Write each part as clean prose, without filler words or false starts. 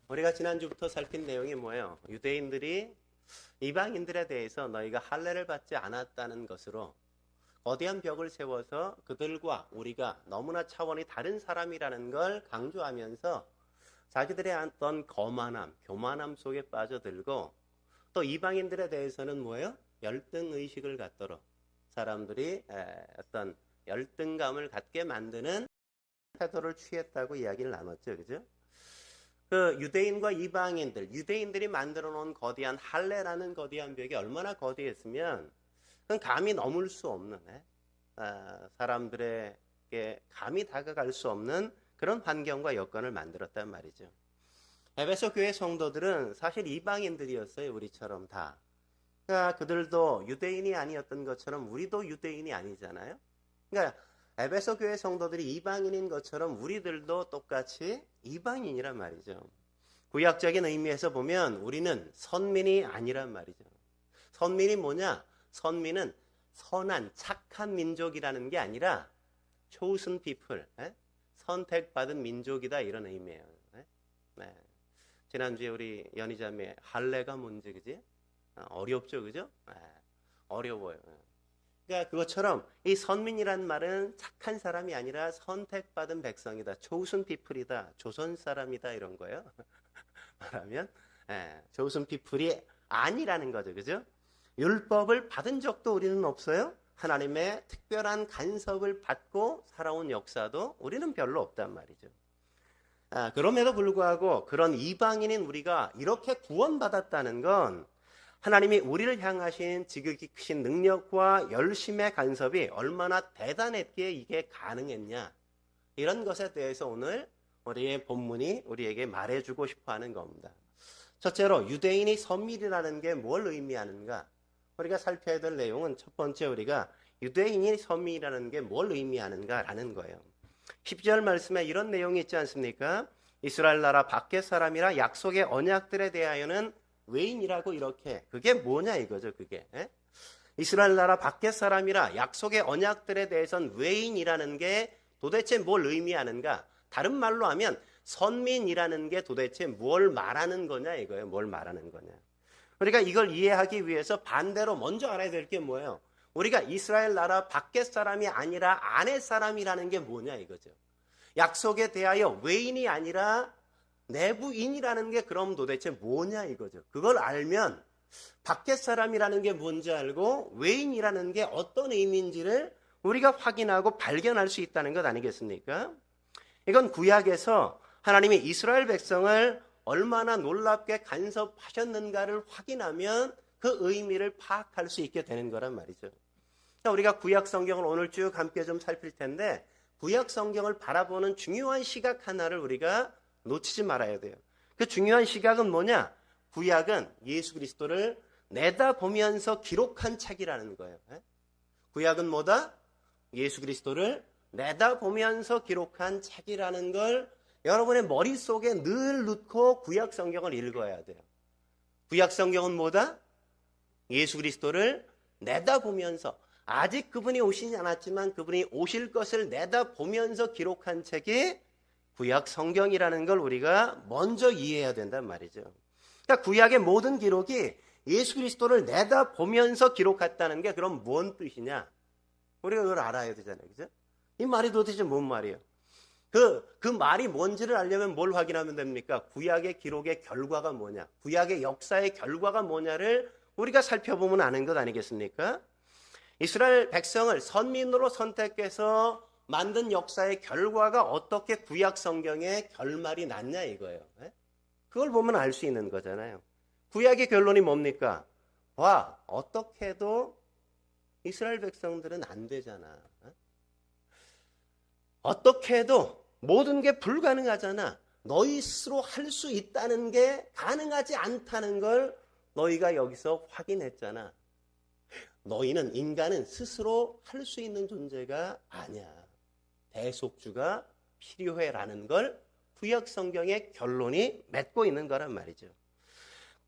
우리가 지난주부터 살핀 내용이 뭐예요? 유대인들이 이방인들에 대해서 너희가 할례를 받지 않았다는 것으로 거대한 벽을 세워서 그들과 우리가 너무나 차원이 다른 사람이라는 걸 강조하면서 자기들의 어떤 거만함, 교만함 속에 빠져들고 또 이방인들에 대해서는 뭐예요? 열등의식을 갖도록 사람들이 어떤 열등감을 갖게 만드는 태도를 취했다고 이야기를 나눴죠. 그죠? 그 유대인과 이방인들, 유대인들이 만들어 놓은 거대한 할례라는 거대한 벽이 얼마나 거대했으면 그건 감히 넘을 수 없는 사람들에게 감히 다가갈 수 없는 그런 환경과 여건을 만들었단 말이죠. 에베소 교회 성도들은 사실 이방인들이었어요. 우리처럼 다. 그러니까 그들도 유대인이 아니었던 것처럼 우리도 유대인이 아니잖아요. 그러니까 에베소 교회 성도들이 이방인인 것처럼 우리들도 똑같이 이방인이란 말이죠. 구약적인 의미에서 보면 우리는 선민이 아니란 말이죠. 선민이 뭐냐? 선민은 선한 착한 민족이라는 게 아니라 chosen people, 선택받은 민족이다 이런 의미예요. 네. 지난주에 우리 연희자매 할례가 뭔지 그지? 어렵죠, 그죠? 어려워요. 그러니까 그것처럼 이 선민이란 말은 착한 사람이 아니라 선택받은 백성이다. chosen people이다. 조선 사람이다 이런 거예요. 말하면 chosen people이 아니라는 거죠. 그죠? 율법을 받은 적도 우리는 없어요. 하나님의 특별한 간섭을 받고 살아온 역사도 우리는 별로 없단 말이죠. 그럼에도 불구하고 그런 이방인인 우리가 이렇게 구원받았다는 건 하나님이 우리를 향하신 지극히 크신 능력과 열심의 간섭이 얼마나 대단했기에 이게 가능했냐. 이런 것에 대해서 오늘 우리의 본문이 우리에게 말해주고 싶어 하는 겁니다. 첫째로 유대인이 선민이라는 게 뭘 의미하는가. 우리가 살펴야 될 내용은 첫 번째 우리가 유대인이 선민이라는 게 뭘 의미하는가라는 거예요. 10절 말씀에 이런 내용이 있지 않습니까? 이스라엘 나라 밖의 사람이라 약속의 언약들에 대하여는 외인이라고 이렇게. 그게 뭐냐 이거죠, 그게. 이스라엘 나라 밖의 사람이라 약속의 언약들에 대해서는 외인이라는 게 도대체 뭘 의미하는가? 다른 말로 하면 선민이라는 게 도대체 뭘 말하는 거냐 이거예요. 뭘 말하는 거냐. 우리가 이걸 이해하기 위해서 반대로 먼저 알아야 될 게 뭐예요? 우리가 이스라엘 나라 밖의 사람이 아니라 안의 사람이라는 게 뭐냐 이거죠. 약속에 대하여 외인이 아니라 내부인이라는 게 그럼 도대체 뭐냐 이거죠. 그걸 알면 밖의 사람이라는 게 뭔지 알고 외인이라는 게 어떤 의미인지를 우리가 확인하고 발견할 수 있다는 것 아니겠습니까? 이건 구약에서 하나님이 이스라엘 백성을 얼마나 놀랍게 간섭하셨는가를 확인하면 그 의미를 파악할 수 있게 되는 거란 말이죠. 우리가 구약 성경을 오늘 쭉 함께 좀 살필 텐데 구약 성경을 바라보는 중요한 시각 하나를 우리가 놓치지 말아야 돼요. 그 중요한 시각은 뭐냐? 구약은 예수 그리스도를 내다보면서 기록한 책이라는 거예요. 구약은 뭐다? 예수 그리스도를 내다보면서 기록한 책이라는 걸 여러분의 머릿속에 늘 넣고 구약 성경을 읽어야 돼요. 구약 성경은 뭐다? 예수 그리스도를 내다보면서 아직 그분이 오시지 않았지만 그분이 오실 것을 내다보면서 기록한 책이 구약 성경이라는 걸 우리가 먼저 이해해야 된단 말이죠. 그러니까 구약의 모든 기록이 예수 그리스도를 내다보면서 기록했다는 게 그럼 뭔 뜻이냐? 우리가 그걸 알아야 되잖아요. 그죠? 이 말이 도대체 뭔 말이에요? 그 말이 뭔지를 알려면 뭘 확인하면 됩니까? 구약의 기록의 결과가 뭐냐? 구약의 역사의 결과가 뭐냐를 우리가 살펴보면 아는 것 아니겠습니까? 이스라엘 백성을 선민으로 선택해서 만든 역사의 결과가 어떻게 구약 성경의 결말이 났냐 이거예요. 그걸 보면 알 수 있는 거잖아요. 구약의 결론이 뭡니까? 와, 어떻게 해도 이스라엘 백성들은 안 되잖아. 어떻게 해도 모든 게 불가능하잖아. 너희 스스로 할 수 있다는 게 가능하지 않다는 걸 너희가 여기서 확인했잖아. 너희는 인간은 스스로 할 수 있는 존재가 아니야. 대속주가 필요해라는 걸 구약 성경의 결론이 맺고 있는 거란 말이죠.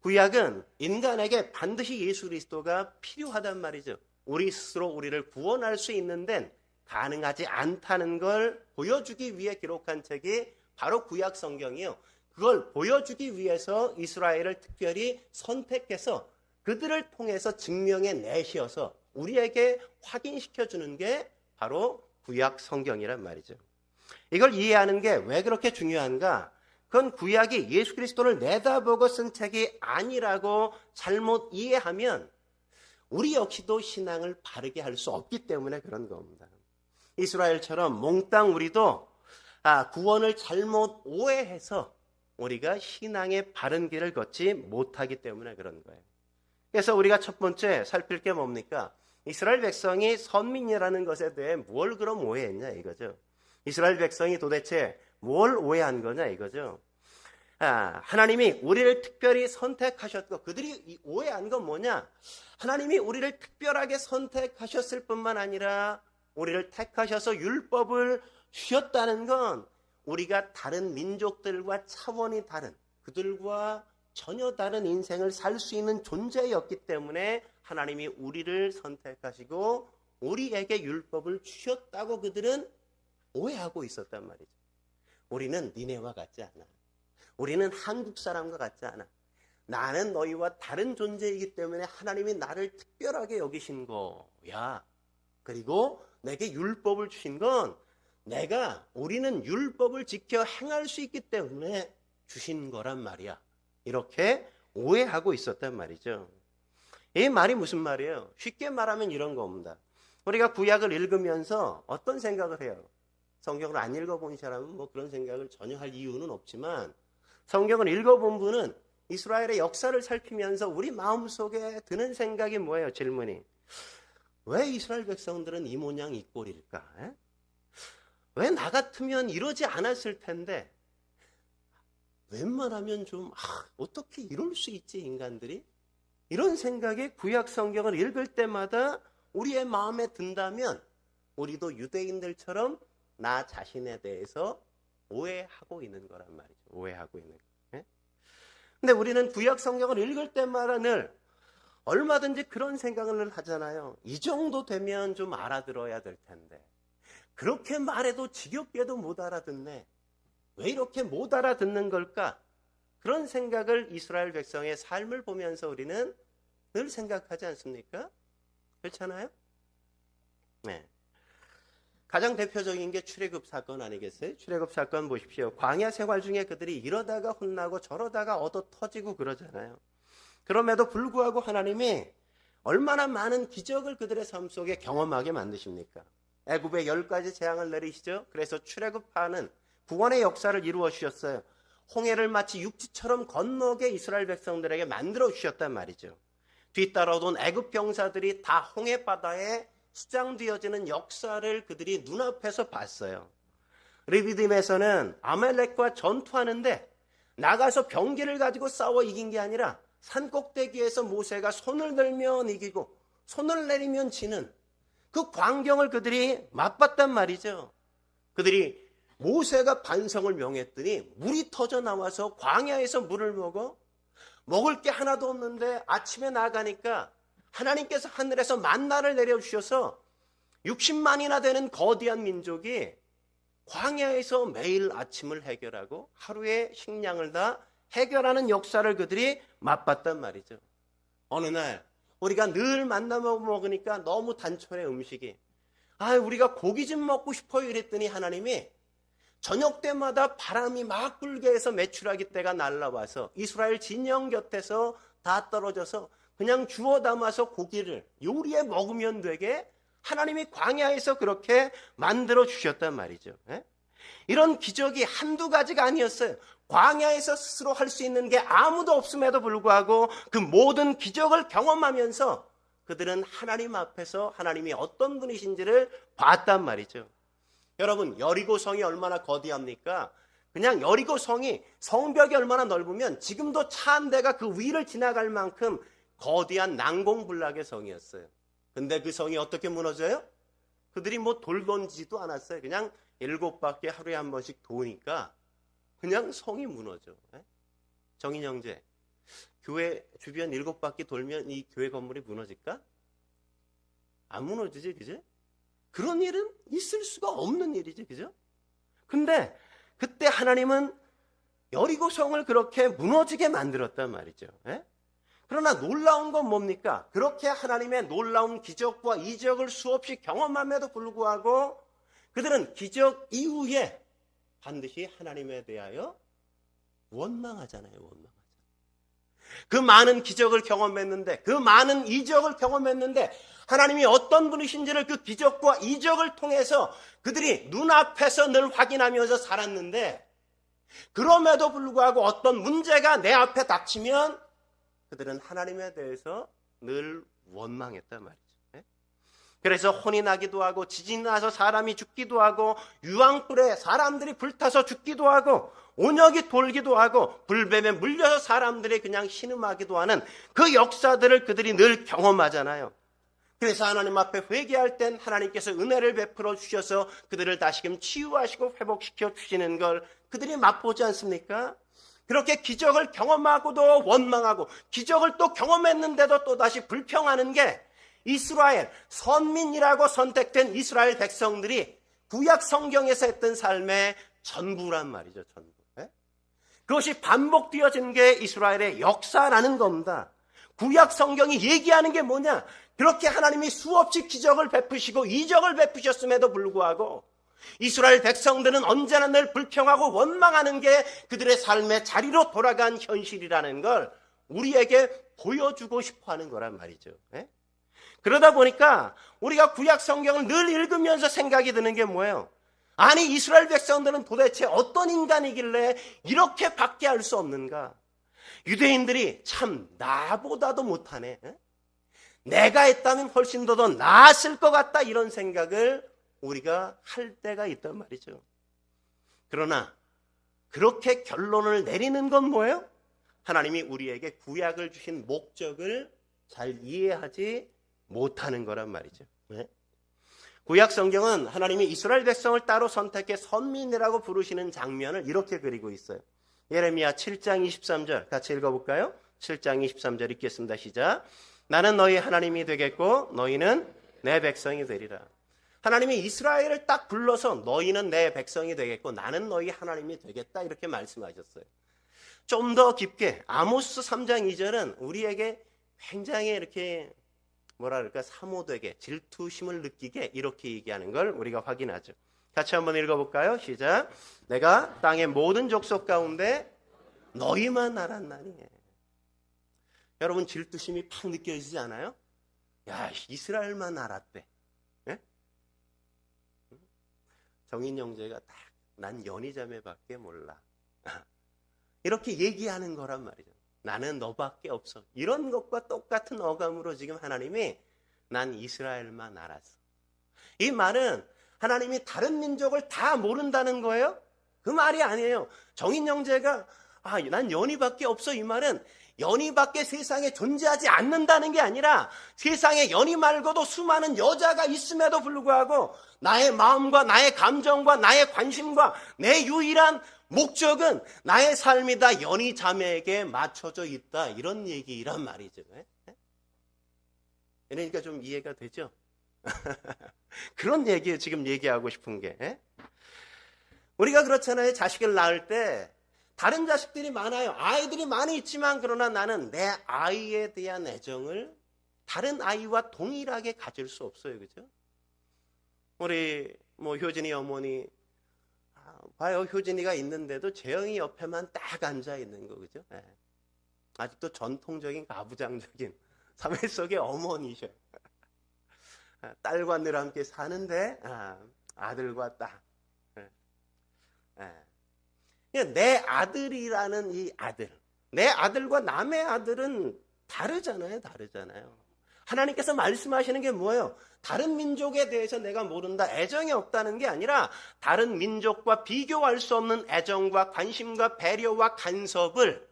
구약은 인간에게 반드시 예수 그리스도가 필요하단 말이죠. 우리 스스로 우리를 구원할 수 있는 데는 가능하지 않다는 걸 보여주기 위해 기록한 책이 바로 구약 성경이에요. 그걸 보여주기 위해서 이스라엘을 특별히 선택해서 그들을 통해서 증명해 내셔서 우리에게 확인시켜 주는 게 바로 구약 성경이란 말이죠. 이걸 이해하는 게 왜 그렇게 중요한가? 그건 구약이 예수 그리스도를 내다보고 쓴 책이 아니라고 잘못 이해하면 우리 역시도 신앙을 바르게 할 수 없기 때문에 그런 겁니다. 이스라엘처럼 몽땅 우리도 구원을 잘못 오해해서 우리가 신앙의 바른 길을 걷지 못하기 때문에 그런 거예요. 그래서 우리가 첫 번째 살필 게 뭡니까? 이스라엘 백성이 선민이라는 것에 대해 뭘 그럼 오해했냐 이거죠. 이스라엘 백성이 도대체 뭘 오해한 거냐 이거죠. 하나님이 우리를 특별히 선택하셨고, 그들이 오해한 건 뭐냐? 하나님이 우리를 특별하게 선택하셨을 뿐만 아니라 우리를 택하셔서 율법을 주셨다는 건 우리가 다른 민족들과 차원이 다른, 그들과 전혀 다른 인생을 살 수 있는 존재였기 때문에 하나님이 우리를 선택하시고 우리에게 율법을 주셨다고 그들은 오해하고 있었단 말이죠. 우리는 니네와 같지 않아. 우리는 한국 사람과 같지 않아. 나는 너희와 다른 존재이기 때문에 하나님이 나를 특별하게 여기신 거야. 그리고 내게 율법을 주신 건 우리는 율법을 지켜 행할 수 있기 때문에 주신 거란 말이야. 이렇게 오해하고 있었단 말이죠. 이 말이 무슨 말이에요? 쉽게 말하면 이런 겁니다. 우리가 구약을 읽으면서 어떤 생각을 해요? 성경을 안 읽어본 사람은 뭐 그런 생각을 전혀 할 이유는 없지만, 성경을 읽어본 분은 이스라엘의 역사를 살피면서 우리 마음속에 드는 생각이 뭐예요? 질문이. 왜 이스라엘 백성들은 이 모양 이 꼴일까? 왜 나 같으면 이러지 않았을 텐데 웬만하면 좀 어떻게 이럴 수 있지 인간들이? 이런 생각이 구약 성경을 읽을 때마다 우리의 마음에 든다면 우리도 유대인들처럼 나 자신에 대해서 오해하고 있는 거란 말이죠. 오해하고 있는 거. 근데 우리는 구약 성경을 읽을 때마다 늘 얼마든지 그런 생각을 하잖아요. 이 정도 되면 좀 알아들어야 될 텐데. 그렇게 말해도 지겹게도 못 알아듣네. 왜 이렇게 못 알아듣는 걸까? 그런 생각을 이스라엘 백성의 삶을 보면서 우리는 늘 생각하지 않습니까? 그렇잖아요? 네. 가장 대표적인 게 출애굽 사건 아니겠어요? 출애굽 사건 보십시오. 광야 생활 중에 그들이 이러다가 혼나고 저러다가 얻어 터지고 그러잖아요. 그럼에도 불구하고 하나님이 얼마나 많은 기적을 그들의 삶 속에 경험하게 만드십니까? 애굽에 10가지 재앙을 내리시죠. 그래서 출애굽하는 구원의 역사를 이루어 주셨어요. 홍해를 마치 육지처럼 건너게 이스라엘 백성들에게 만들어 주셨단 말이죠. 뒤따라오던 애굽 병사들이 다 홍해 바다에 수장되어지는 역사를 그들이 눈앞에서 봤어요. 르비딤에서는 아말렉과 전투하는데 나가서 병기를 가지고 싸워 이긴 게 아니라 산꼭대기에서 모세가 손을 들면 이기고 손을 내리면 지는 그 광경을 그들이 맛봤단 말이죠. 그들이 모세가 반성을 명했더니 물이 터져 나와서 광야에서 물을 먹을 게 하나도 없는데 아침에 나가니까 하나님께서 하늘에서 만나를 내려주셔서 60만이나 되는 거대한 민족이 광야에서 매일 아침을 해결하고 하루의 식량을 다 해결하는 역사를 그들이 맛봤단 말이죠. 어느 날 우리가 늘 만나 먹으니까 너무 단촐해 음식이. 우리가 고기 좀 먹고 싶어요 이랬더니 하나님이 저녁 때마다 바람이 막 불게 해서 메추라기 떼가 날라와서 이스라엘 진영 곁에서 다 떨어져서 그냥 주워 담아서 고기를 요리해 먹으면 되게 하나님이 광야에서 그렇게 만들어 주셨단 말이죠. 이런 기적이 한두 가지가 아니었어요. 광야에서 스스로 할 수 있는 게 아무도 없음에도 불구하고 그 모든 기적을 경험하면서 그들은 하나님 앞에서 하나님이 어떤 분이신지를 봤단 말이죠. 여러분, 여리고성이 얼마나 거대합니까? 그냥 여리고성이 성벽이 얼마나 넓으면 지금도 차 한 대가 그 위를 지나갈 만큼 거대한 난공불락의 성이었어요. 근데 그 성이 어떻게 무너져요? 그들이 돌 던지지도 않았어요. 그냥 7바퀴 하루에 한 번씩 도니까 그냥 성이 무너져. 정인 형제, 교회 주변 7바퀴 돌면 이 교회 건물이 무너질까? 안 무너지지, 그죠? 그런 일은 있을 수가 없는 일이지, 그죠? 근데 그때 하나님은 여리고성을 그렇게 무너지게 만들었단 말이죠. 예? 그러나 놀라운 건 뭡니까? 그렇게 하나님의 놀라운 기적과 이적을 수없이 경험함에도 불구하고 그들은 기적 이후에 반드시 하나님에 대하여 원망하잖아요. 원망하잖아요. 그 많은 기적을 경험했는데, 그 많은 이적을 경험했는데 하나님이 어떤 분이신지를 그 기적과 이적을 통해서 그들이 눈앞에서 늘 확인하면서 살았는데, 그럼에도 불구하고 어떤 문제가 내 앞에 닥치면 그들은 하나님에 대해서 늘 원망했단 말이죠. 그래서 혼이 나기도 하고, 지진이 나서 사람이 죽기도 하고, 유황불에 사람들이 불타서 죽기도 하고, 온역이 돌기도 하고, 불뱀에 물려서 사람들이 그냥 신음하기도 하는 그 역사들을 그들이 늘 경험하잖아요. 그래서 하나님 앞에 회개할 땐 하나님께서 은혜를 베풀어 주셔서 그들을 다시금 치유하시고 회복시켜 주시는 걸 그들이 맛보지 않습니까? 그렇게 기적을 경험하고도 원망하고, 기적을 또 경험했는데도 또다시 불평하는 게 이스라엘, 선민이라고 선택된 이스라엘 백성들이 구약 성경에서 했던 삶의 전부란 말이죠. 전부. 그것이 반복되어진 게 이스라엘의 역사라는 겁니다. 구약 성경이 얘기하는 게 뭐냐? 그렇게 하나님이 수없이 기적을 베푸시고 이적을 베푸셨음에도 불구하고 이스라엘 백성들은 언제나 늘 불평하고 원망하는 게 그들의 삶의 자리로 돌아간 현실이라는 걸 우리에게 보여주고 싶어 하는 거란 말이죠. 그러다 보니까 우리가 구약 성경을 늘 읽으면서 생각이 드는 게 뭐예요? 아니, 이스라엘 백성들은 도대체 어떤 인간이길래 이렇게 밖에 할 수 없는가? 유대인들이 참 나보다도 못하네. 내가 했다면 훨씬 더 나았을 것 같다, 이런 생각을 우리가 할 때가 있단 말이죠. 그러나 그렇게 결론을 내리는 건 뭐예요? 하나님이 우리에게 구약을 주신 목적을 잘 이해하지 못하는 거란 말이죠. 구약 성경은 하나님이 이스라엘 백성을 따로 선택해 선민이라고 부르시는 장면을 이렇게 그리고 있어요. 예레미야 7장 23절 같이 읽어볼까요? 7장 23절 읽겠습니다. 시작. 나는 너희 하나님이 되겠고 너희는 내 백성이 되리라. 하나님이 이스라엘을 딱 불러서 너희는 내 백성이 되겠고 나는 너희 하나님이 되겠다, 이렇게 말씀하셨어요. 좀 더 깊게 아모스 3장 2절은 우리에게 굉장히 이렇게 뭐랄까 사모되게 질투심을 느끼게 이렇게 얘기하는 걸 우리가 확인하죠. 같이 한번 읽어볼까요? 시작. 내가 땅의 모든 족속 가운데 너희만 알았나니. 여러분, 질투심이 팍 느껴지지 않아요? 야, 이스라엘만 알았대. 예? 정인 형제가 딱 난 연희자매밖에 몰라. 이렇게 얘기하는 거란 말이죠. 나는 너밖에 없어. 이런 것과 똑같은 어감으로 지금 하나님이 난 이스라엘만 알았어. 이 말은 하나님이 다른 민족을 다 모른다는 거예요? 그 말이 아니에요. 정인 형제가 난 연희밖에 없어, 이 말은 연희밖에 세상에 존재하지 않는다는 게 아니라 세상에 연희 말고도 수많은 여자가 있음에도 불구하고 나의 마음과 나의 감정과 나의 관심과 내 유일한 목적은 나의 삶이 다 연희 자매에게 맞춰져 있다, 이런 얘기란 말이죠. 그러니까 좀 이해가 되죠? 그런 얘기에 지금 얘기하고 싶은 게, 우리가 그렇잖아요. 자식을 낳을 때 다른 자식들이 많아요. 아이들이 많이 있지만 그러나 나는 내 아이에 대한 애정을 다른 아이와 동일하게 가질 수 없어요. 그죠? 우리 효진이 어머니 봐요. 효진이가 있는데도 재영이 옆에만 딱 앉아 있는 거, 그죠? 아직도 전통적인 가부장적인 사회 속의 어머니셔. 딸과 늘 함께 사는데 아들과 딸. 내 아들이라는 이 아들, 내 아들과 남의 아들은 다르잖아요. 하나님께서 말씀하시는 게 뭐예요? 다른 민족에 대해서 내가 모른다, 애정이 없다는 게 아니라 다른 민족과 비교할 수 없는 애정과 관심과 배려와 간섭을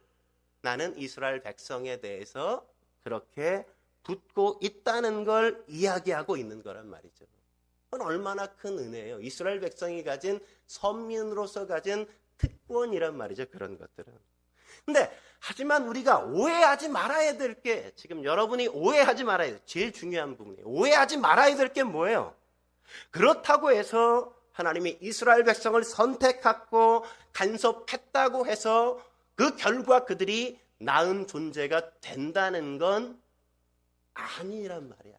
나는 이스라엘 백성에 대해서 그렇게 붙고 있다는 걸 이야기하고 있는 거란 말이죠. 그건 얼마나 큰 은혜예요. 이스라엘 백성이 가진, 선민으로서 가진 특권이란 말이죠. 그런 것들은. 근데 하지만 우리가 오해하지 말아야 될 게, 지금 여러분이 오해하지 말아야 될 제일 중요한 부분이에요. 오해하지 말아야 될 게 뭐예요? 그렇다고 해서 하나님이 이스라엘 백성을 선택하고 간섭했다고 해서 그 결과 그들이 나은 존재가 된다는 건 아니란 말이야.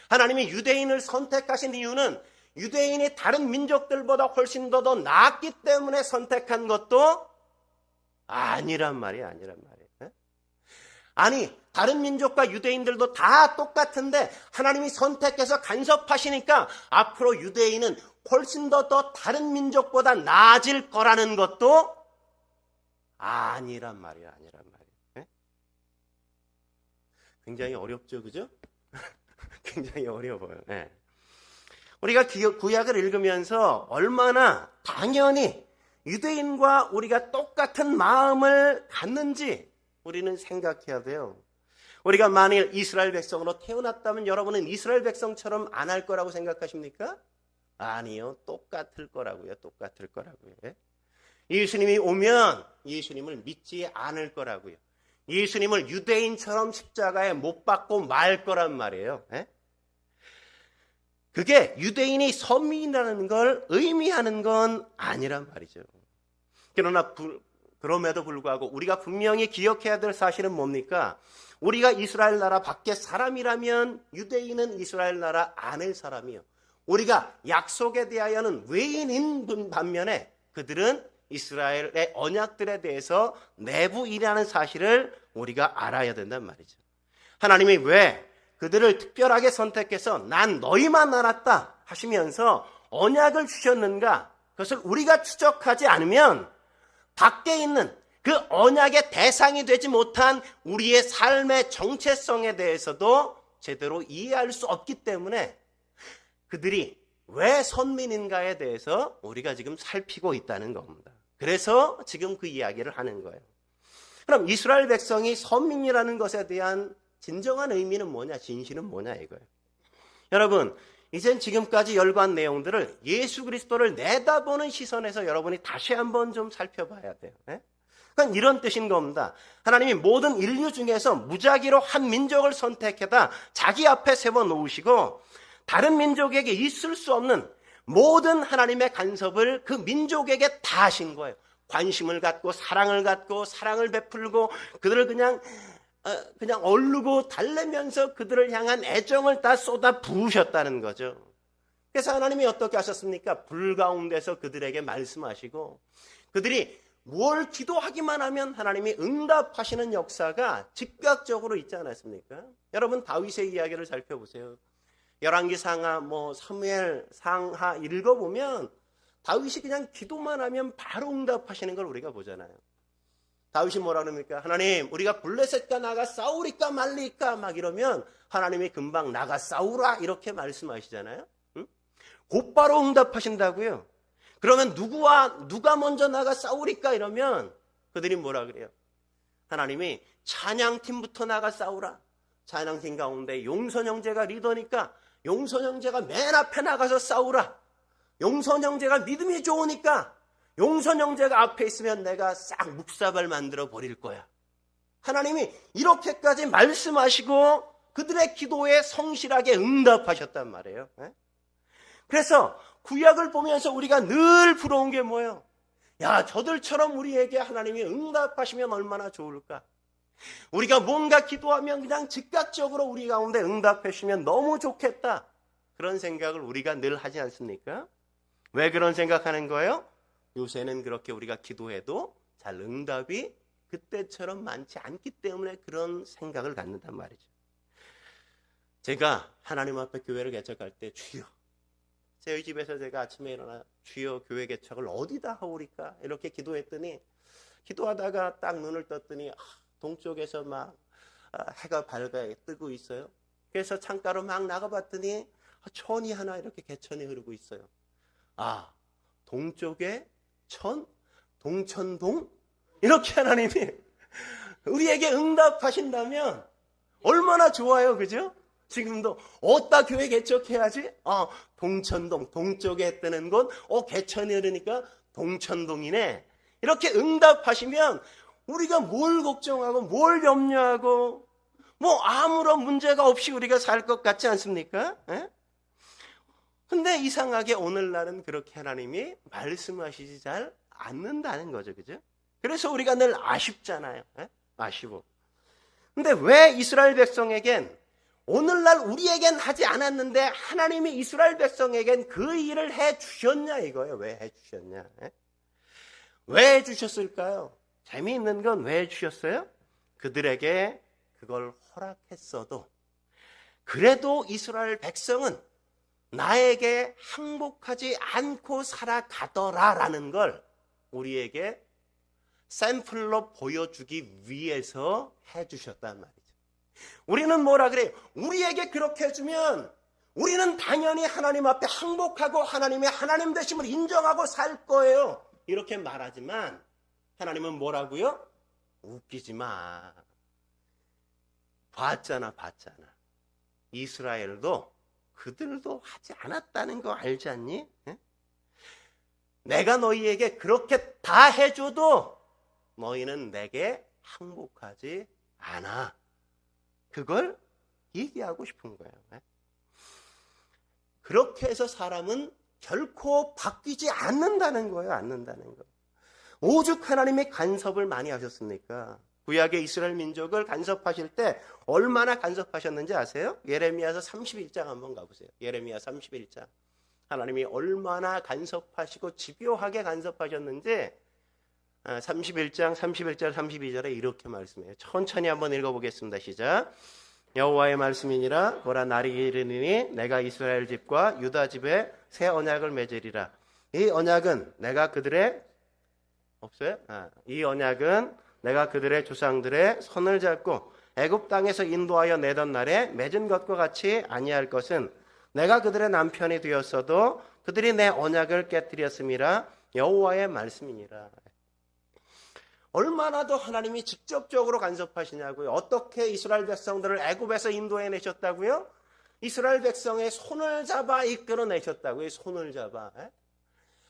하나님이 유대인을 선택하신 이유는 유대인이 다른 민족들보다 훨씬 더 나았기 때문에 선택한 것도 아니란 말이야. 아니, 다른 민족과 유대인들도 다 똑같은데 하나님이 선택해서 간섭하시니까 앞으로 유대인은 훨씬 더 다른 민족보다 나아질 거라는 것도 아니란 말이야. 굉장히 어렵죠, 그죠? 굉장히 어려워요. 네. 우리가 구약을 읽으면서 얼마나 당연히 유대인과 우리가 똑같은 마음을 갖는지 우리는 생각해야 돼요. 우리가 만일 이스라엘 백성으로 태어났다면 여러분은 이스라엘 백성처럼 안 할 거라고 생각하십니까? 아니요. 똑같을 거라고요. 예수님이 오면 예수님을 믿지 않을 거라고요. 예수님을 유대인처럼 십자가에 못 박고 말 거란 말이에요. 그게 유대인이 선민이라는 걸 의미하는 건 아니란 말이죠. 그러나 그럼에도 불구하고 우리가 분명히 기억해야 될 사실은 뭡니까? 우리가 이스라엘 나라 밖의 사람이라면 유대인은 이스라엘 나라 안의 사람이요. 우리가 약속에 대하여는 외인인 반면에 그들은 이스라엘의 언약들에 대해서 내부 일하는 사실을 우리가 알아야 된단 말이죠. 하나님이 왜 그들을 특별하게 선택해서 난 너희만 알았다 하시면서 언약을 주셨는가? 그것을 우리가 추적하지 않으면 밖에 있는 그 언약의 대상이 되지 못한 우리의 삶의 정체성에 대해서도 제대로 이해할 수 없기 때문에 그들이 왜 선민인가에 대해서 우리가 지금 살피고 있다는 겁니다. 그래서 지금 그 이야기를 하는 거예요. 그럼 이스라엘 백성이 선민이라는 것에 대한 진정한 의미는 뭐냐, 진실은 뭐냐 이거예요. 여러분, 이젠 지금까지 열거한 내용들을 예수 그리스도를 내다보는 시선에서 여러분이 다시 한번 좀 살펴봐야 돼요. 그러니까 이런 뜻인 겁니다. 하나님이 모든 인류 중에서 무작위로 한 민족을 선택해다 자기 앞에 세워놓으시고 다른 민족에게 있을 수 없는 모든 하나님의 간섭을 그 민족에게 다 하신 거예요. 관심을 갖고 사랑을 베풀고 그들을 그냥 얼르고 달래면서 그들을 향한 애정을 다 쏟아 부으셨다는 거죠. 그래서 하나님이 어떻게 하셨습니까? 불 가운데서 그들에게 말씀하시고 그들이 뭘 기도하기만 하면 하나님이 응답하시는 역사가 즉각적으로 있지 않았습니까? 여러분 다윗의 이야기를 살펴보세요. 열왕기 상하, 사무엘 상하 읽어보면 다윗이 그냥 기도만 하면 바로 응답하시는 걸 우리가 보잖아요. 다윗이 뭐라 그럽니까? 하나님, 우리가 블레셋과 나가 싸우리까 말리까 막 이러면 하나님이 금방 나가 싸우라 이렇게 말씀하시잖아요. 응? 곧바로 응답하신다고요. 그러면 누가 먼저 나가 싸우리까 이러면 그들이 뭐라 그래요? 하나님이 찬양팀부터 나가 싸우라. 찬양팀 가운데 용선 형제가 리더니까 용선 형제가 맨 앞에 나가서 싸우라. 용선 형제가 믿음이 좋으니까 용선 형제가 앞에 있으면 내가 싹 묵사발 만들어 버릴 거야. 하나님이 이렇게까지 말씀하시고 그들의 기도에 성실하게 응답하셨단 말이에요. 그래서 구약을 보면서 우리가 늘 부러운 게 뭐예요? 야, 저들처럼 우리에게 하나님이 응답하시면 얼마나 좋을까? 우리가 뭔가 기도하면 그냥 즉각적으로 우리 가운데 응답해 주시면 너무 좋겠다. 그런 생각을 우리가 늘 하지 않습니까? 왜 그런 생각하는 거예요? 요새는 그렇게 우리가 기도해도 잘 응답이 그때처럼 많지 않기 때문에 그런 생각을 갖는단 말이죠. 제가 하나님 앞에 교회를 개척할 때 주여, 저희 집에서 제가 아침에 일어나 주여 교회 개척을 어디다 하오리까 이렇게 기도했더니 기도하다가 딱 눈을 떴더니 동쪽에서 막 해가 밝게 뜨고 있어요. 그래서 창가로 막 나가봤더니 천이 하나 이렇게 개천이 흐르고 있어요. 동쪽에 동천동? 이렇게 하나님이 우리에게 응답하신다면 얼마나 좋아요, 그죠? 지금도 어디다 교회 개척해야지? 동천동, 동쪽에 뜨는 곳, 개천이 흐르니까 동천동이네. 이렇게 응답하시면 우리가 뭘 걱정하고 뭘 염려하고 아무런 문제가 없이 우리가 살 것 같지 않습니까? 근데 이상하게 오늘날은 그렇게 하나님이 말씀하시지 잘 않는다는 거죠. 그죠? 그래서 우리가 늘 아쉽잖아요. 예? 아쉬워. 근데 왜 이스라엘 백성에겐 오늘날 우리에겐 하지 않았는데 하나님이 이스라엘 백성에겐 그 일을 해 주셨냐 이거예요. 왜 해 주셨냐? 예? 왜 해 주셨을까요? 재미있는 건 왜 해 주셨어요? 그들에게 그걸 허락했어도 그래도 이스라엘 백성은 나에게 항복하지 않고 살아가더라라는 걸 우리에게 샘플로 보여주기 위해서 해주셨단 말이죠. 우리는 뭐라 그래요? 우리에게 그렇게 해주면 우리는 당연히 하나님 앞에 항복하고 하나님의 하나님 되심을 인정하고 살 거예요. 이렇게 말하지만 하나님은 뭐라고요? 웃기지 마. 봤잖아. 이스라엘도 그들도 하지 않았다는 거 알지 않니? 예? 내가 너희에게 그렇게 다 해줘도 너희는 내게 항복하지 않아. 그걸 얘기하고 싶은 거예요. 예? 그렇게 해서 사람은 결코 바뀌지 않는다는 거예요. 않는다는 거. 오죽 하나님의 간섭을 많이 하셨습니까? 구약의 이스라엘 민족을 간섭하실 때 얼마나 간섭하셨는지 아세요? 예레미야서 31장 한번 가보세요. 예레미야 31장. 하나님이 얼마나 간섭하시고 집요하게 간섭하셨는지 31장 31절 32절에 이렇게 말씀해요. 천천히 한번 읽어보겠습니다. 시작. 여호와의 말씀이니라. 보라 날이 이르니 내가 이스라엘 집과 유다 집에 새 언약을 맺으리라. 이 언약은 내가 그들의 없어요? 이 언약은 내가 그들의 조상들의 손을 잡고 애굽 땅에서 인도하여 내던 날에 맺은 것과 같이 아니할 것은 내가 그들의 남편이 되었어도 그들이 내 언약을 깨뜨렸음이라. 여호와의 말씀이니라. 얼마나 더 하나님이 직접적으로 간섭하시냐고요. 어떻게 이스라엘 백성들을 애굽에서 인도해내셨다고요? 이스라엘 백성의 손을 잡아 이끌어내셨다고요. 손을 잡아.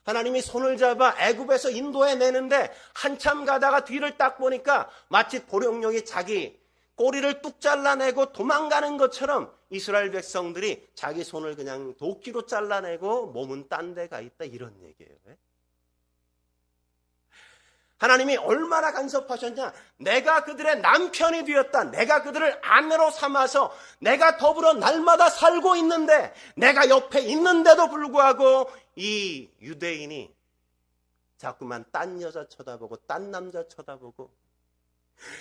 하나님이 손을 잡아 애굽에서 인도해내는데 한참 가다가 뒤를 딱 보니까 마치 도룡뇽이 자기 꼬리를 뚝 잘라내고 도망가는 것처럼 이스라엘 백성들이 자기 손을 그냥 도끼로 잘라내고 몸은 딴 데 가 있다, 이런 얘기예요. 하나님이 얼마나 간섭하셨냐. 내가 그들의 남편이 되었다. 내가 그들을 아내로 삼아서 내가 더불어 날마다 살고 있는데, 내가 옆에 있는데도 불구하고 이 유대인이 자꾸만 딴 여자 쳐다보고 딴 남자 쳐다보고,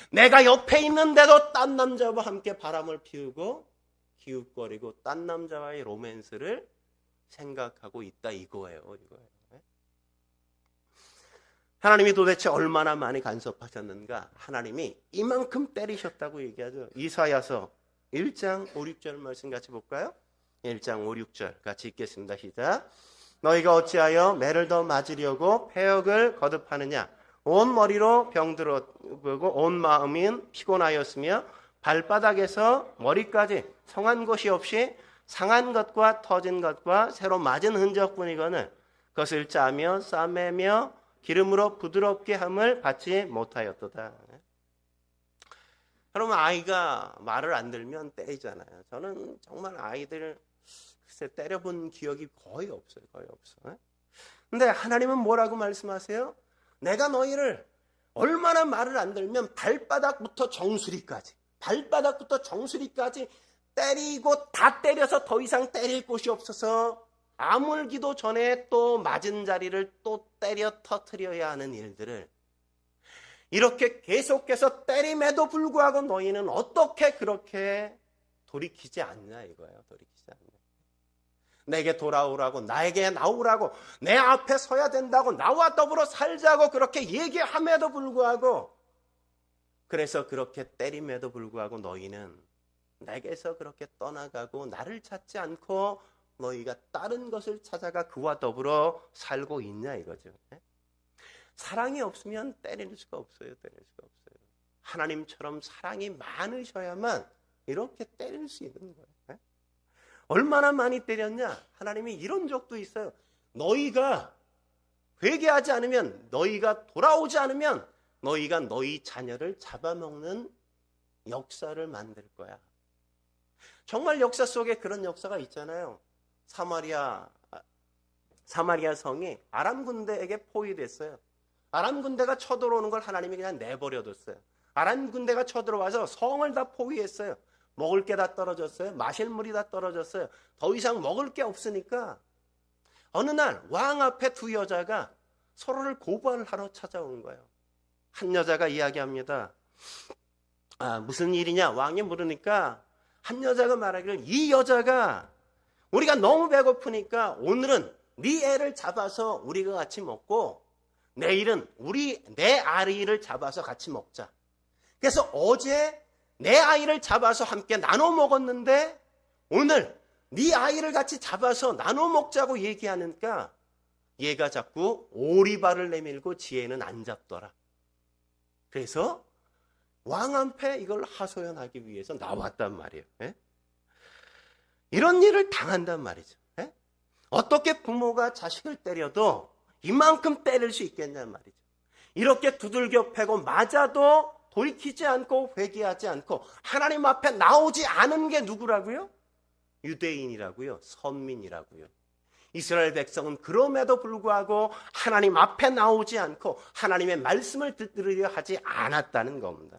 내가 옆에 있는데도 딴 남자와 함께 바람을 피우고 기웃거리고 딴 남자와의 로맨스를 생각하고 있다, 이거예요. 하나님이 도대체 얼마나 많이 간섭하셨는가. 하나님이 이만큼 때리셨다고 얘기하죠. 이사야서 1장 5, 6절 말씀 같이 볼까요? 1장 5, 6절 같이 읽겠습니다. 시작. 너희가 어찌하여 매를 더 맞으려고 패역을 거듭하느냐. 온 머리로 병들었고 온 마음인 피곤하였으며 발바닥에서 머리까지 성한 곳이 없이 상한 것과 터진 것과 새로 맞은 흔적뿐이거늘 그것을 짜며 싸매며 기름으로 부드럽게 함을 받지 못하였도다. 그러면 아이가 말을 안 들면 때리잖아요. 저는 정말 아이들 글쎄 때려본 기억이 거의 없어요. 거의 없어. 근데 하나님은 뭐라고 말씀하세요? 내가 너희를 얼마나 말을 안 들면 발바닥부터 정수리까지 때리고 다 때려서 더 이상 때릴 곳이 없어서 아물기도 전에 또 맞은 자리를 또 때려 터뜨려야 하는 일들을 이렇게 계속해서 때림에도 불구하고 너희는 어떻게 그렇게 돌이키지 않냐 이거예요. 돌이키지 않냐. 내게 돌아오라고, 나에게 나오라고, 내 앞에 서야 된다고, 나와 더불어 살자고 그렇게 얘기함에도 불구하고, 그래서 그렇게 때림에도 불구하고 너희는 내게서 그렇게 떠나가고 나를 찾지 않고 너희가 다른 것을 찾아가 그와 더불어 살고 있냐 이거죠. 사랑이 없으면 때릴 수가 없어요. 때릴 수가 없어요. 하나님처럼 사랑이 많으셔야만 이렇게 때릴 수 있는 거예요. 얼마나 많이 때렸냐? 하나님이 이런 적도 있어요. 너희가 회개하지 않으면, 너희가 돌아오지 않으면 너희가 너희 자녀를 잡아먹는 역사를 만들 거야. 정말 역사 속에 그런 역사가 있잖아요. 사마리아 성이 아람 군대에게 포위됐어요. 아람 군대가 쳐들어오는 걸 하나님이 그냥 내버려뒀어요. 아람 군대가 쳐들어와서 성을 다 포위했어요. 먹을 게 다 떨어졌어요. 마실 물이 다 떨어졌어요. 더 이상 먹을 게 없으니까 어느 날 왕 앞에 두 여자가 서로를 고발하러 찾아온 거예요. 한 여자가 이야기합니다. 무슨 일이냐? 왕이 물으니까 한 여자가 말하기를, 이 여자가 우리가 너무 배고프니까 오늘은 네 애를 잡아서 우리가 같이 먹고 내일은 내 아이를 잡아서 같이 먹자. 그래서 어제 내 아이를 잡아서 함께 나눠 먹었는데 오늘 네 아이를 같이 잡아서 나눠 먹자고 얘기하니까 얘가 자꾸 오리발을 내밀고 지혜는 안 잡더라. 그래서 왕 앞에 이걸 하소연하기 위해서 나왔단 말이에요. 예? 이런 일을 당한단 말이죠. 예? 어떻게 부모가 자식을 때려도 이만큼 때릴 수 있겠냔 말이죠. 이렇게 두들겨 패고 맞아도 돌이키지 않고 회개하지 않고 하나님 앞에 나오지 않은 게 누구라고요? 유대인이라고요. 선민이라고요. 이스라엘 백성은 그럼에도 불구하고 하나님 앞에 나오지 않고 하나님의 말씀을 들으려 하지 않았다는 겁니다.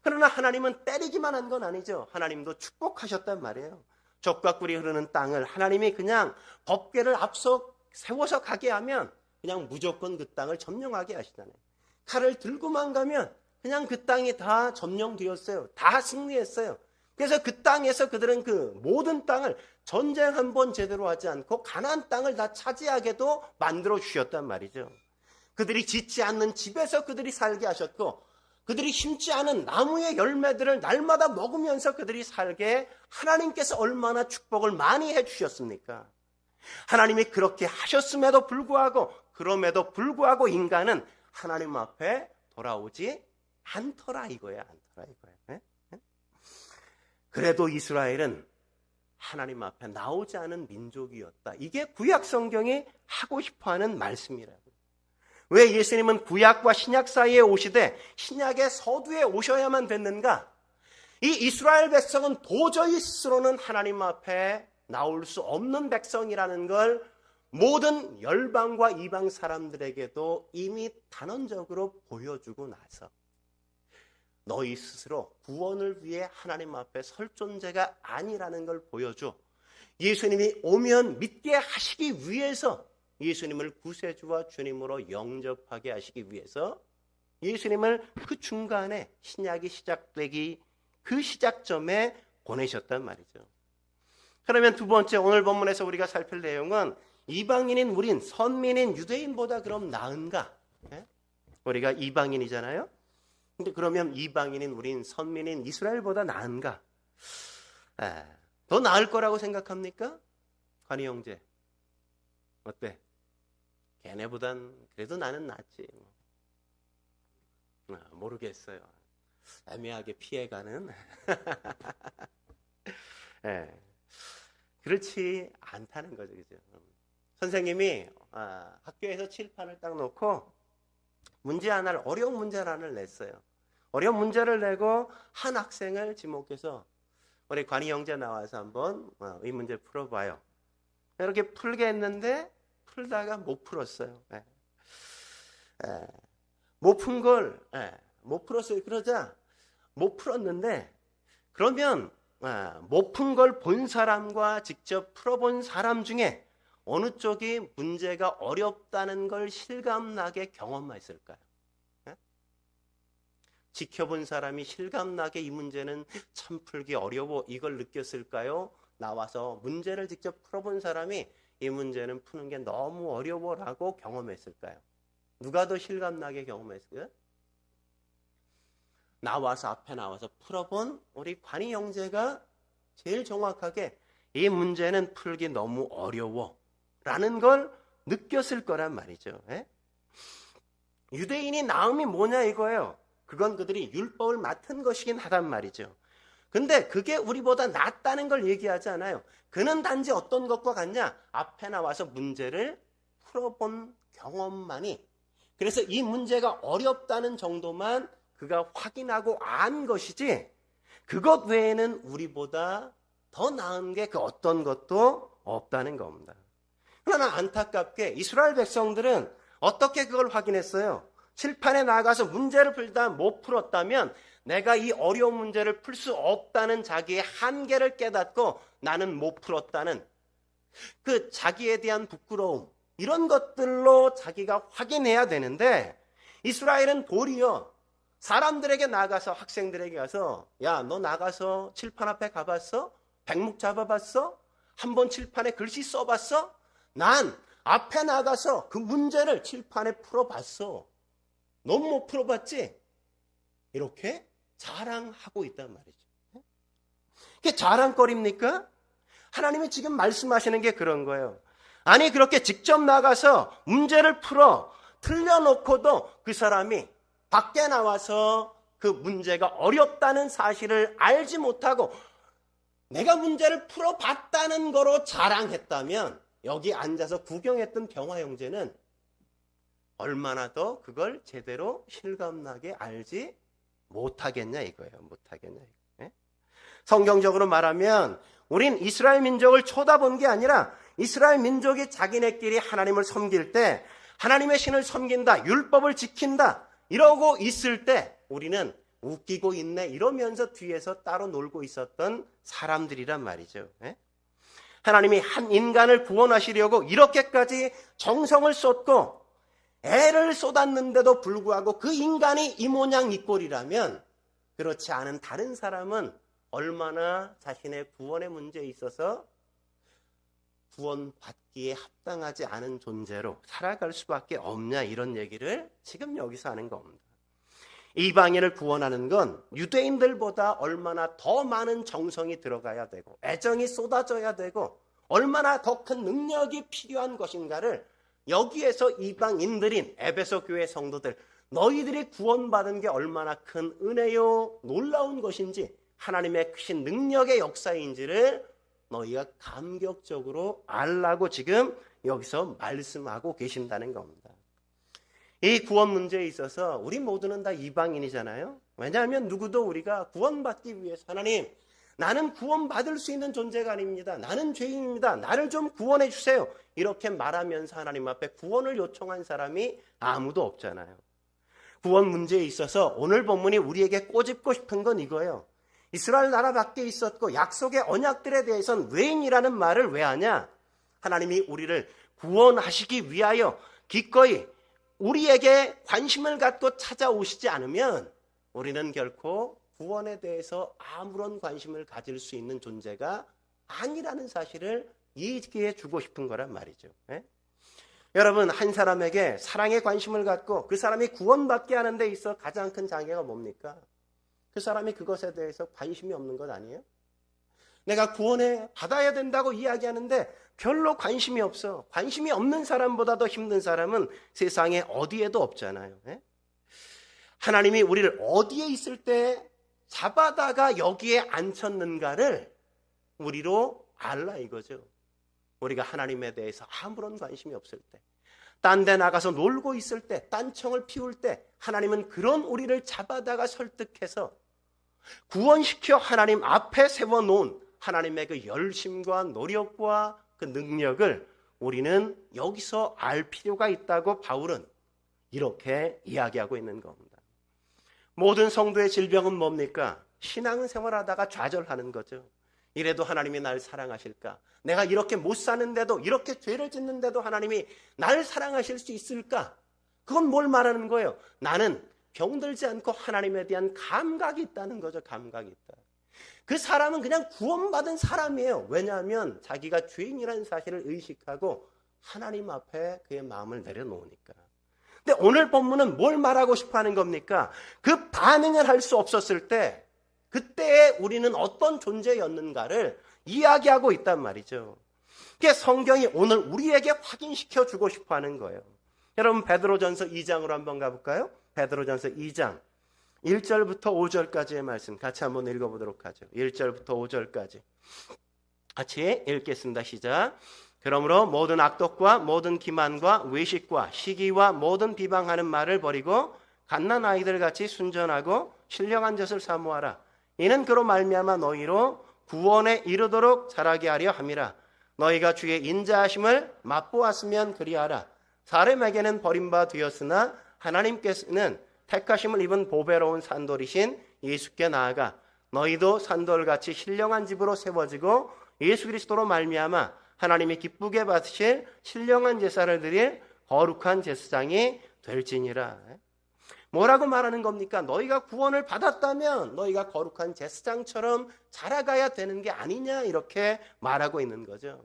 그러나 하나님은 때리기만 한 건 아니죠. 하나님도 축복하셨단 말이에요. 젖과 꿀이 흐르는 땅을 하나님이 그냥 법궤를 앞서 세워서 가게 하면 그냥 무조건 그 땅을 점령하게 하시잖아요. 칼을 들고만 가면 그냥 그 땅이 다 점령되었어요. 다 승리했어요. 그래서 그 땅에서 그들은 그 모든 땅을 전쟁 한 번 제대로 하지 않고 가나안 땅을 다 차지하게도 만들어 주셨단 말이죠. 그들이 짓지 않는 집에서 그들이 살게 하셨고 그들이 심지 않은 나무의 열매들을 날마다 먹으면서 그들이 살게 하나님께서 얼마나 축복을 많이 해주셨습니까? 하나님이 그렇게 하셨음에도 불구하고 그럼에도 불구하고 인간은 하나님 앞에 돌아오지 않더라 이거야. 그래도 이스라엘은 하나님 앞에 나오지 않은 민족이었다. 이게 구약 성경이 하고 싶어하는 말씀이라고요. 왜 예수님은 구약과 신약 사이에 오시되 신약의 서두에 오셔야만 됐는가? 이 이스라엘 백성은 도저히 스스로는 하나님 앞에 나올 수 없는 백성이라는 걸 모든 열방과 이방 사람들에게도 이미 단언적으로 보여주고 나서 너희 스스로 구원을 위해 하나님 앞에 설 존재가 아니라는 걸 보여줘. 예수님이 오면 믿게 하시기 위해서 예수님을 구세주와 주님으로 영접하게 하시기 위해서 예수님을 그 중간에 신약이 시작되기 그 시작점에 보내셨단 말이죠. 그러면 두 번째 오늘 본문에서 우리가 살필 내용은 이방인인 우린 선민인 유대인보다 그럼 나은가? 우리가 이방인이잖아요. 근데 그러면 이방인인 우린 선민인 이스라엘보다 나은가? 더 나을 거라고 생각합니까? 관이 형제 어때? 걔네보단 그래도 나는 낫지. 모르겠어요. 애매하게 피해가는. 그렇지 않다는 거죠. 그죠? 선생님이 학교에서 칠판을 딱 놓고 문제 하나를 어려운 문제 하나를 냈어요. 어려운 문제를 내고 한 학생을 지목해서 우리 관이 형제 나와서 한번 이 문제 풀어봐요. 이렇게 풀게 했는데 풀다가 못 풀었어요. 못 푼 걸 못 풀었어요. 그러자 못 풀었는데 그러면 못 푼 걸 본 사람과 직접 풀어본 사람 중에 어느 쪽이 문제가 어렵다는 걸 실감나게 경험했을까요? 지켜본 사람이 실감나게 이 문제는 참 풀기 어려워 이걸 느꼈을까요? 나와서 문제를 직접 풀어본 사람이 이 문제는 푸는 게 너무 어려워라고 경험했을까요? 누가 더 실감나게 경험했을까요? 앞에 나와서 풀어본 우리 관이 형제가 제일 정확하게 이 문제는 풀기 너무 어려워라는 걸 느꼈을 거란 말이죠. 유대인이 나음이 뭐냐 이거예요. 그건 그들이 율법을 맡은 것이긴 하단 말이죠. 근데 그게 우리보다 낫다는 걸 얘기하지 않아요. 그는 단지 어떤 것과 같냐? 앞에 나와서 문제를 풀어본 경험만이 그래서 이 문제가 어렵다는 정도만 그가 확인하고 안 것이지 그것 외에는 우리보다 더 나은 게 그 어떤 것도 없다는 겁니다. 그러나 안타깝게 이스라엘 백성들은 어떻게 그걸 확인했어요? 칠판에 나가서 문제를 풀다 못 풀었다면 내가 이 어려운 문제를 풀 수 없다는 자기의 한계를 깨닫고 나는 못 풀었다는 그 자기에 대한 부끄러움, 이런 것들로 자기가 확인해야 되는데, 이스라엘은 도리어 사람들에게 나가서, 학생들에게 가서, 야, 너 나가서 칠판 앞에 가봤어? 백목 잡아봤어? 한번 칠판에 글씨 써봤어? 난 앞에 나가서 그 문제를 칠판에 풀어봤어. 넌 못 풀어봤지? 이렇게 자랑하고 있단 말이죠. 그게 자랑거리입니까? 하나님이 지금 말씀하시는 게 그런 거예요. 아니, 그렇게 직접 나가서 문제를 풀어 틀려놓고도 그 사람이 밖에 나와서 그 문제가 어렵다는 사실을 알지 못하고 내가 문제를 풀어봤다는 거로 자랑했다면 여기 앉아서 구경했던 병화 형제는 얼마나 더 그걸 제대로 실감나게 알지 못하겠냐 이거예요. 못하겠냐. 예? 성경적으로 말하면 우린 이스라엘 민족을 쳐다본 게 아니라 이스라엘 민족이 자기네끼리 하나님을 섬길 때, 하나님의 신을 섬긴다, 율법을 지킨다 이러고 있을 때 우리는 웃기고 있네 이러면서 뒤에서 따로 놀고 있었던 사람들이란 말이죠. 예? 하나님이 한 인간을 구원하시려고 이렇게까지 정성을 쏟고 애를 쏟았는데도 불구하고 그 인간이 이 모양 이 꼴이라면, 그렇지 않은 다른 사람은 얼마나 자신의 구원의 문제에 있어서 구원받기에 합당하지 않은 존재로 살아갈 수밖에 없냐, 이런 얘기를 지금 여기서 하는 겁니다. 이방인을 구원하는 건 유대인들보다 얼마나 더 많은 정성이 들어가야 되고 애정이 쏟아져야 되고 얼마나 더 큰 능력이 필요한 것인가를 여기에서 이방인들인 에베소 교회 성도들, 너희들이 구원받은 게 얼마나 큰 은혜요 놀라운 것인지 하나님의 크신 능력의 역사인지를 너희가 감격적으로 알라고 지금 여기서 말씀하고 계신다는 겁니다. 이 구원 문제에 있어서 우리 모두는 다 이방인이잖아요. 왜냐하면 누구도 우리가 구원받기 위해서 하나님, 나는 구원받을 수 있는 존재가 아닙니다. 나는 죄인입니다. 나를 좀 구원해 주세요. 이렇게 말하면서 하나님 앞에 구원을 요청한 사람이 아무도 없잖아요. 구원 문제에 있어서 오늘 본문이 우리에게 꼬집고 싶은 건 이거예요. 이스라엘 나라 밖에 있었고 약속의 언약들에 대해서는 외인이라는 말을 왜 하냐? 하나님이 우리를 구원하시기 위하여 기꺼이 우리에게 관심을 갖고 찾아오시지 않으면 우리는 결코 구원에 대해서 아무런 관심을 가질 수 있는 존재가 아니라는 사실을 이해해 주고 싶은 거란 말이죠. 예? 여러분, 한 사람에게 사랑에 관심을 갖고 그 사람이 구원받게 하는 데 있어 가장 큰 장애가 뭡니까? 그 사람이 그것에 대해서 관심이 없는 것 아니에요? 내가 구원해 받아야 된다고 이야기하는데 별로 관심이 없어. 관심이 없는 사람보다 더 힘든 사람은 세상에 어디에도 없잖아요. 예? 하나님이 우리를 어디에 있을 때 잡아다가 여기에 앉혔는가를 우리로 알라 이거죠. 우리가 하나님에 대해서 아무런 관심이 없을 때, 딴 데 나가서 놀고 있을 때, 딴청을 피울 때 하나님은 그런 우리를 잡아다가 설득해서 구원시켜 하나님 앞에 세워놓은 하나님의 그 열심과 노력과 그 능력을 우리는 여기서 알 필요가 있다고 바울은 이렇게 이야기하고 있는 겁니다. 모든 성도의 질병은 뭡니까? 신앙생활하다가 좌절하는 거죠. 이래도 하나님이 날 사랑하실까? 내가 이렇게 못 사는데도, 이렇게 죄를 짓는데도 하나님이 날 사랑하실 수 있을까? 그건 뭘 말하는 거예요? 나는 병들지 않고 하나님에 대한 감각이 있다는 거죠. 감각이 있다. 그 사람은 그냥 구원받은 사람이에요. 왜냐하면 자기가 죄인이라는 사실을 의식하고 하나님 앞에 그의 마음을 내려놓으니까. 근데 오늘 본문은 뭘 말하고 싶어 하는 겁니까? 그 반응을 할 수 없었을 때 그때에 우리는 어떤 존재였는가를 이야기하고 있단 말이죠. 그게 성경이 오늘 우리에게 확인시켜 주고 싶어 하는 거예요. 여러분, 베드로전서 2장으로 한번 가볼까요? 베드로전서 2장 1절부터 5절까지의 말씀 같이 한번 읽어보도록 하죠. 1절부터 5절까지 같이 읽겠습니다. 시작. 그러므로 모든 악독과 모든 기만과 외식과 시기와 모든 비방하는 말을 버리고 갓난 아이들 같이 순전하고 신령한 젖을 사모하라. 이는 그로 말미암아 너희로 구원에 이르도록 자라게 하려 함이라. 너희가 주의 인자하심을 맛보았으면 그리하라. 사람에게는 버림바 되었으나 하나님께서는 택하심을 입은 보배로운 산돌이신 예수께 나아가 너희도 산돌같이 신령한 집으로 세워지고 예수 그리스도로 말미암아 하나님이 기쁘게 받으실 신령한 제사를 드릴 거룩한 제사장이 될지니라. 뭐라고 말하는 겁니까? 너희가 구원을 받았다면 너희가 거룩한 제사장처럼 자라가야 되는 게 아니냐, 이렇게 말하고 있는 거죠.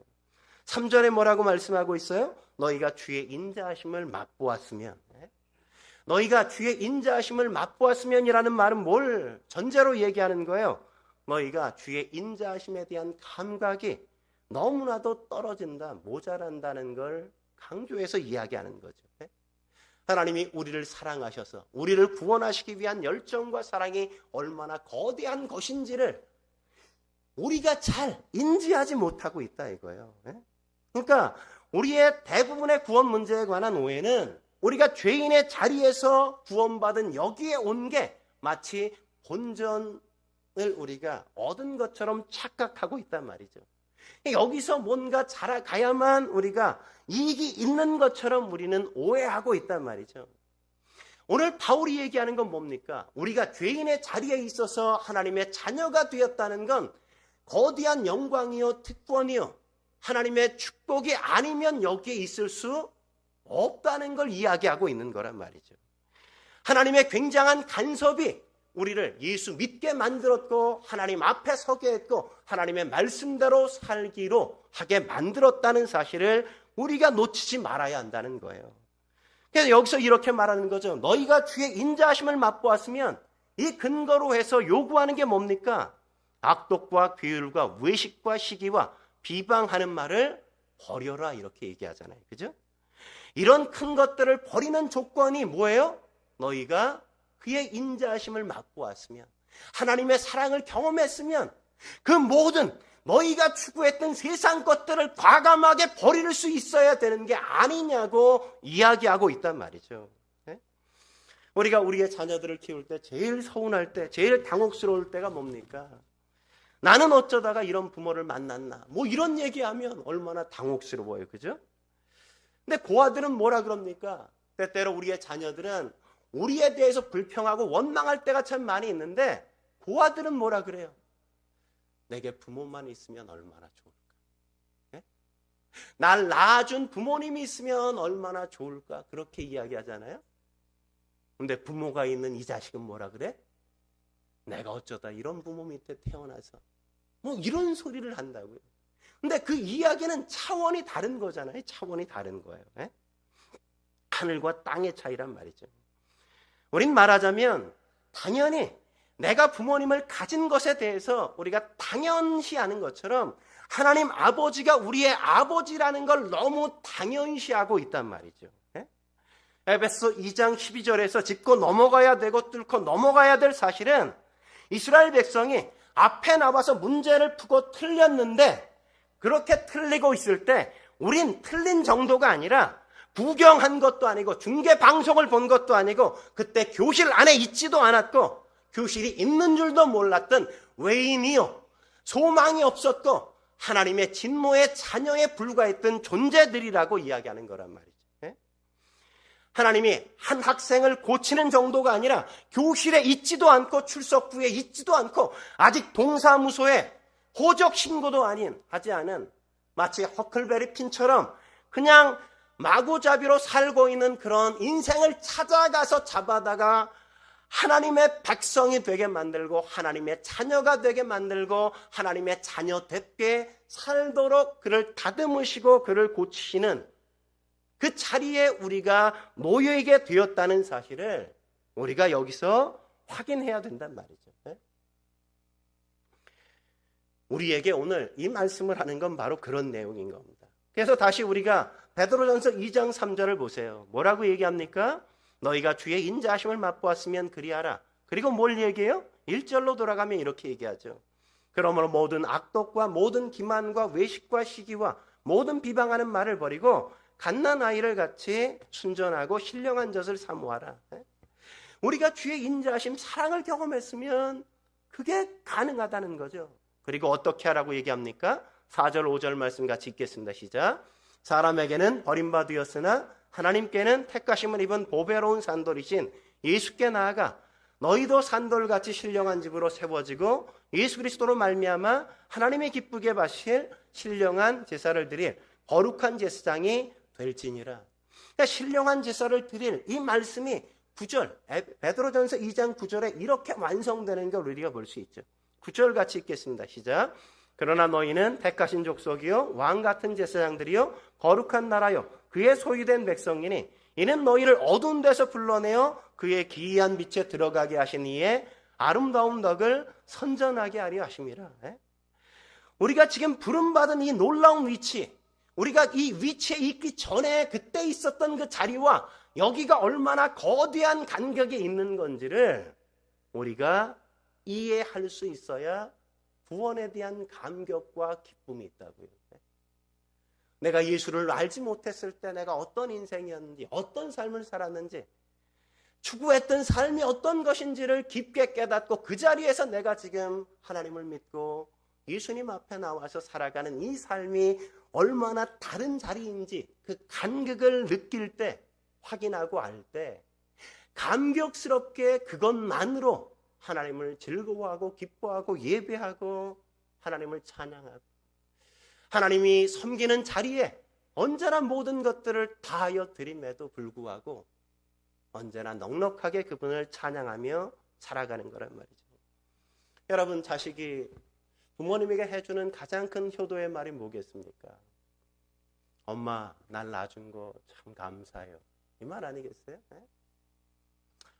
3절에 뭐라고 말씀하고 있어요? 너희가 주의 인자하심을 맛보았으면. 너희가 주의 인자하심을 맛보았으면이라는 말은 뭘 전제로 얘기하는 거예요? 너희가 주의 인자하심에 대한 감각이 너무나도 떨어진다, 모자란다는 걸 강조해서 이야기하는 거죠. 하나님이 우리를 사랑하셔서 우리를 구원하시기 위한 열정과 사랑이 얼마나 거대한 것인지를 우리가 잘 인지하지 못하고 있다 이거예요. 그러니까 우리의 대부분의 구원 문제에 관한 오해는 우리가 죄인의 자리에서 구원받은 여기에 온 게 마치 본전을 우리가 얻은 것처럼 착각하고 있단 말이죠. 여기서 뭔가 자라가야만 우리가 이익이 있는 것처럼 우리는 오해하고 있단 말이죠. 오늘 바울이 얘기하는 건 뭡니까? 우리가 죄인의 자리에 있어서 하나님의 자녀가 되었다는 건 거대한 영광이요 특권이요 하나님의 축복이 아니면 여기에 있을 수 없다는 걸 이야기하고 있는 거란 말이죠. 하나님의 굉장한 간섭이 우리를 예수 믿게 만들었고 하나님 앞에 서게 했고 하나님의 말씀대로 살기로 하게 만들었다는 사실을 우리가 놓치지 말아야 한다는 거예요. 그래서 여기서 이렇게 말하는 거죠. 너희가 주의 인자하심을 맛보았으면 이 근거로 해서 요구하는 게 뭡니까? 악독과 괴율과 외식과 시기와 비방하는 말을 버려라, 이렇게 얘기하잖아요. 그죠? 이런 큰 것들을 버리는 조건이 뭐예요? 너희가 그의 인자하심을 맛보았으면, 하나님의 사랑을 경험했으면 그 모든 너희가 추구했던 세상 것들을 과감하게 버릴 수 있어야 되는 게 아니냐고 이야기하고 있단 말이죠. 우리가 우리의 자녀들을 키울 때 제일 서운할 때, 제일 당혹스러울 때가 뭡니까? 나는 어쩌다가 이런 부모를 만났나? 뭐 이런 얘기하면 얼마나 당혹스러워요. 그죠? 근데 고아들은 뭐라 그럽니까? 때때로 우리의 자녀들은 우리에 대해서 불평하고 원망할 때가 참 많이 있는데 고아들은 뭐라 그래요? 내게 부모만 있으면 얼마나 좋을까? 네? 날 낳아준 부모님이 있으면 얼마나 좋을까? 그렇게 이야기하잖아요. 근데 부모가 있는 이 자식은 뭐라 그래? 내가 어쩌다 이런 부모 밑에 태어나서 뭐 이런 소리를 한다고요. 근데 그 이야기는 차원이 다른 거잖아요. 차원이 다른 거예요. 네? 하늘과 땅의 차이란 말이죠. 우린 말하자면 당연히 내가 부모님을 가진 것에 대해서 우리가 당연시하는 것처럼 하나님 아버지가 우리의 아버지라는 걸 너무 당연시하고 있단 말이죠. 에베소 2장 12절에서 짚고 넘어가야 되고 뚫고 넘어가야 될 사실은 이스라엘 백성이 앞에 나와서 문제를 푸고 틀렸는데 그렇게 틀리고 있을 때 우린 틀린 정도가 아니라 구경한 것도 아니고 중계 방송을 본 것도 아니고 그때 교실 안에 있지도 않았고 교실이 있는 줄도 몰랐던 외인이요 소망이 없었고 하나님의 진노의 자녀에 불과했던 존재들이라고 이야기하는 거란 말이죠. 하나님이 한 학생을 고치는 정도가 아니라 교실에 있지도 않고 출석부에 있지도 않고 아직 동사무소에 호적 신고도 하지 않은 마치 허클베리 핀처럼 그냥 마구잡이로 살고 있는 그런 인생을 찾아가서 잡아다가 하나님의 백성이 되게 만들고 하나님의 자녀가 되게 만들고 하나님의 자녀답게 살도록 그를 다듬으시고 그를 고치시는 그 자리에 우리가 놓여있게 되었다는 사실을 우리가 여기서 확인해야 된단 말이죠. 우리에게 오늘 이 말씀을 하는 건 바로 그런 내용인 겁니다. 그래서 다시 우리가 베드로전서 2장 3절을 보세요. 뭐라고 얘기합니까? 너희가 주의 인자하심을 맛보았으면 그리하라. 그리고 뭘 얘기해요? 1절로 돌아가면 이렇게 얘기하죠. 그러므로 모든 악독과 모든 기만과 외식과 시기와 모든 비방하는 말을 버리고 갓난 아이를 같이 순전하고 신령한 젖을 사모하라. 우리가 주의 인자하심 사랑을 경험했으면 그게 가능하다는 거죠. 그리고 어떻게 하라고 얘기합니까? 4절 5절 말씀 같이 읽겠습니다. 시작. 사람에게는 버림받으였으나 하나님께는 택하심을 입은 보배로운 산돌이신 예수께 나아가 너희도 산돌같이 신령한 집으로 세워지고 예수 그리스도로 말미암아 하나님의 기쁘게 바실 신령한 제사를 드릴 거룩한 제사장이 될지니라. 그러니까 신령한 제사를 드릴 이 말씀이 9절 베드로전서 2장 9절에 이렇게 완성되는 걸 우리가 볼 수 있죠. 9절 같이 읽겠습니다. 시작. 그러나 너희는 택하신 족속이요 왕 같은 제사장들이요 거룩한 나라요 그의 소유된 백성이니 이는 너희를 어두운 데서 불러내어 그의 기이한 빛에 들어가게 하신 이의 아름다운 덕을 선전하게 하려 하심이라. 우리가 지금 부름받은 이 놀라운 위치, 우리가 이 위치에 있기 전에 그때 있었던 그 자리와 여기가 얼마나 거대한 간격이 있는 건지를 우리가 이해할 수 있어야 구원에 대한 감격과 기쁨이 있다고요. 내가 예수를 알지 못했을 때 내가 어떤 인생이었는지, 어떤 삶을 살았는지, 추구했던 삶이 어떤 것인지를 깊게 깨닫고 그 자리에서 내가 지금 하나님을 믿고 예수님 앞에 나와서 살아가는 이 삶이 얼마나 다른 자리인지 그 간격을 느낄 때, 확인하고 알 때 감격스럽게 그것만으로 하나님을 즐거워하고 기뻐하고 예배하고 하나님을 찬양하고 하나님이 섬기는 자리에 언제나 모든 것들을 다하여 드림에도 불구하고 언제나 넉넉하게 그분을 찬양하며 살아가는 거란 말이죠. 여러분, 자식이 부모님에게 해주는 가장 큰 효도의 말이 뭐겠습니까? 엄마, 날 낳아준 거 참 감사해요. 이 말 아니겠어요? 네?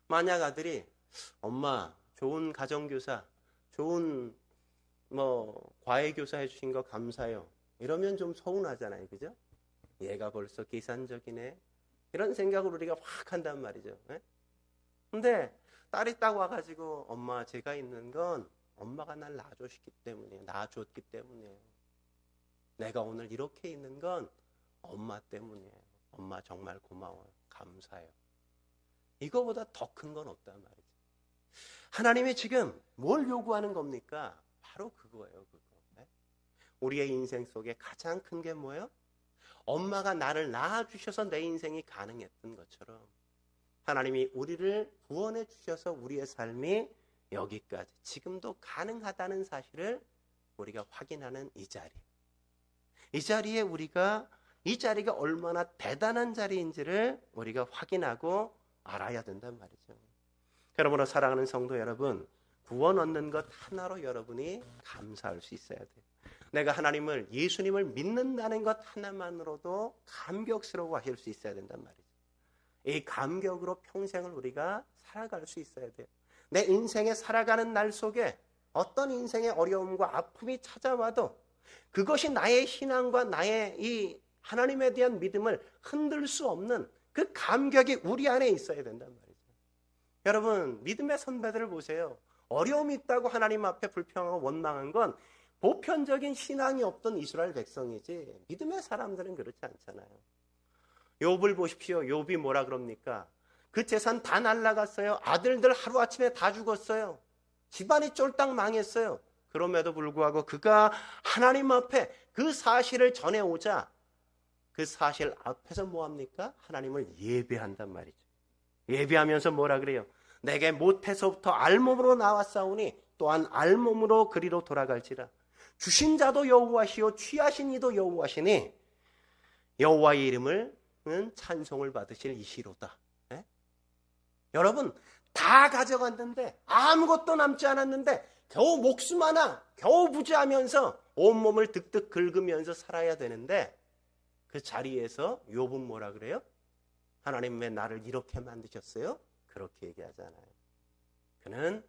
만약 아들이 엄마, 좋은 가정교사, 좋은 과외교사 해주신 거 감사해요. 이러면 좀 서운하잖아요. 그죠? 얘가 벌써 계산적이네. 이런 생각을 우리가 확 한단 말이죠. 근데 딸이 딱 와가지고 엄마, 제가 있는 건 엄마가 날 낳아줬기 때문이에요. 내가 오늘 이렇게 있는 건 엄마 때문이에요. 엄마 정말 고마워요. 감사해요. 이거보다 더 큰 건 없단 말이죠. 하나님이 지금 뭘 요구하는 겁니까? 바로 그거예요. 우리의 인생 속에 가장 큰 게 뭐예요? 엄마가 나를 낳아주셔서 내 인생이 가능했던 것처럼 하나님이 우리를 구원해 주셔서 우리의 삶이 여기까지 지금도 가능하다는 사실을 우리가 확인하는 이 자리. 이 자리에 우리가 이 자리가 얼마나 대단한 자리인지를 우리가 확인하고 알아야 된단 말이죠. 그러므로 사랑하는 성도 여러분, 구원 얻는 것 하나로 여러분이 감사할 수 있어야 돼요. 내가 하나님을, 예수님을 믿는다는 것 하나만으로도 감격스러워 하실 수 있어야 된단 말이죠. 이 감격으로 평생을 우리가 살아갈 수 있어야 돼요. 내 인생에 살아가는 날 속에 어떤 인생의 어려움과 아픔이 찾아와도 그것이 나의 신앙과 나의 이 하나님에 대한 믿음을 흔들 수 없는 그 감격이 우리 안에 있어야 된단 말이죠. 여러분, 믿음의 선배들을 보세요. 어려움이 있다고 하나님 앞에 불평하고 원망한 건 보편적인 신앙이 없던 이스라엘 백성이지 믿음의 사람들은 그렇지 않잖아요. 욥을 보십시오. 욥이 뭐라 그럽니까? 그 재산 다 날라갔어요. 아들들 하루아침에 다 죽었어요. 집안이 쫄딱 망했어요. 그럼에도 불구하고 그가 하나님 앞에 그 사실을 전해오자 그 사실 앞에서 뭐합니까? 하나님을 예배한단 말이죠. 예배하면서 뭐라 그래요? 내게 모태서부터 알몸으로 나왔사오니 또한 알몸으로 그리로 돌아갈지라. 주신 자도 여호와시요 취하신 이도 여호와시니 여호와의 이름을 찬송을 받으실 이시로다. 네? 여러분, 다 가져갔는데 아무것도 남지 않았는데 겨우 목숨 하나 겨우 부지하면서 온몸을 득득 긁으면서 살아야 되는데 그 자리에서 욥은 뭐라 그래요? 하나님 왜 나를 이렇게 만드셨어요? 그렇게 얘기하잖아요. 그는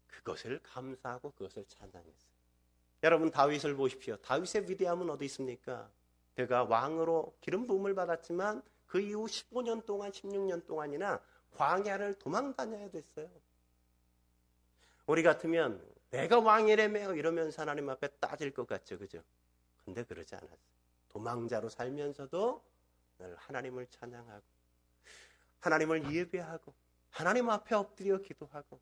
그것을 감사하고 그것을 찬양했어요. 여러분, 다윗을 보십시오. 다윗의 위대함은 어디 있습니까? 그가 왕으로 기름 부음을 받았지만 그 이후 15년 동안 16년 동안이나 광야를 도망 다녀야 됐어요. 우리 같으면 내가 왕이라며 이러면서 하나님 앞에 따질 것 같죠. 그죠? 근데 그러지 않았어요. 도망자로 살면서도 늘 하나님을 찬양하고 하나님을 예배하고 하나님 앞에 엎드려 기도하고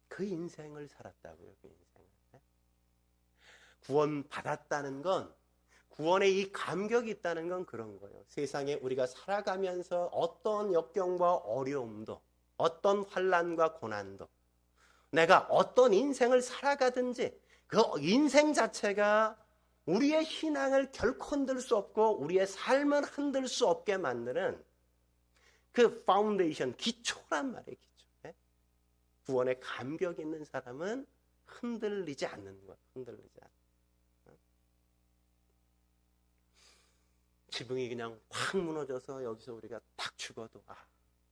그 인생을 살았다고요. 그 인생을. 구원받았다는 건, 구원의 이 감격이 있다는 건 그런 거예요. 세상에 우리가 살아가면서 어떤 역경과 어려움도, 어떤 환난과 고난도, 내가 어떤 인생을 살아가든지 그 인생 자체가 우리의 신앙을 결코 흔들 수 없고 우리의 삶을 흔들 수 없게 만드는 그 파운데이션, 기초란 말이에요. 기초. 구원의 감격이 있는 사람은 흔들리지 않는 거예요. 흔들리지 않는. 지붕이 그냥 확 무너져서 여기서 우리가 딱 죽어도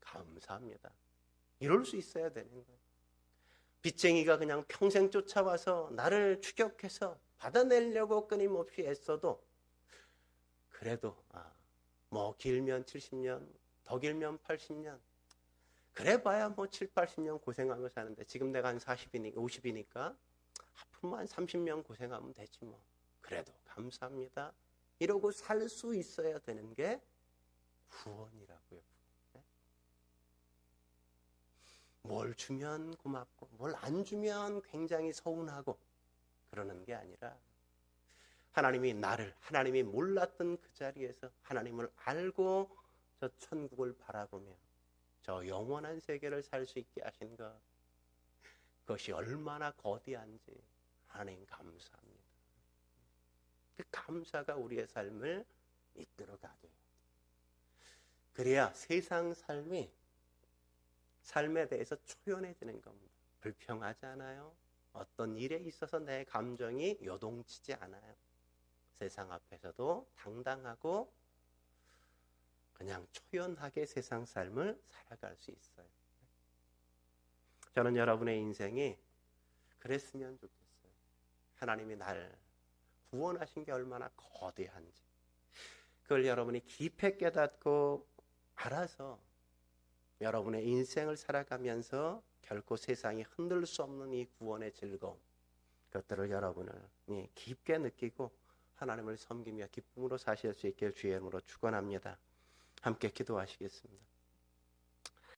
감사합니다. 이럴 수 있어야 되는 거예요. 빚쟁이가 그냥 평생 쫓아와서 나를 추격해서 받아내려고 끊임없이 애써도 그래도 뭐 길면 70년, 더 길면 80년, 그래 봐야 뭐 7, 80년 고생하며 사는데 지금 내가 한 40이니까 50이니까 앞으로만 한 30년 고생하면 되지 뭐. 그래도 감사합니다. 이러고 살 수 있어야 되는 게 구원이라고요. 뭘 주면 고맙고 뭘 안 주면 굉장히 서운하고 그러는 게 아니라 하나님이 나를, 하나님이 몰랐던 그 자리에서 하나님을 알고 저 천국을 바라보며 저 영원한 세계를 살 수 있게 하신 것, 그것이 얼마나 거대한지 하나님 감사합니다. 그 감사가 우리의 삶을 이끌어가게 해요. 그래야 세상 삶에 대해서 초연해지는 겁니다. 불평하지 않아요. 어떤 일에 있어서 내 감정이 요동치지 않아요. 세상 앞에서도 당당하고 그냥 초연하게 세상 삶을 살아갈 수 있어요. 저는 여러분의 인생이 그랬으면 좋겠어요. 하나님이 날 구원하신 게 얼마나 거대한지 그걸 여러분이 깊이 깨닫고 알아서 여러분의 인생을 살아가면서 결코 세상이 흔들 수 없는 이 구원의 즐거움, 그것들을 여러분을 깊게 느끼고 하나님을 섬기며 기쁨으로 사실 수 있게 주의 이름으로 축원합니다. 함께 기도하시겠습니다.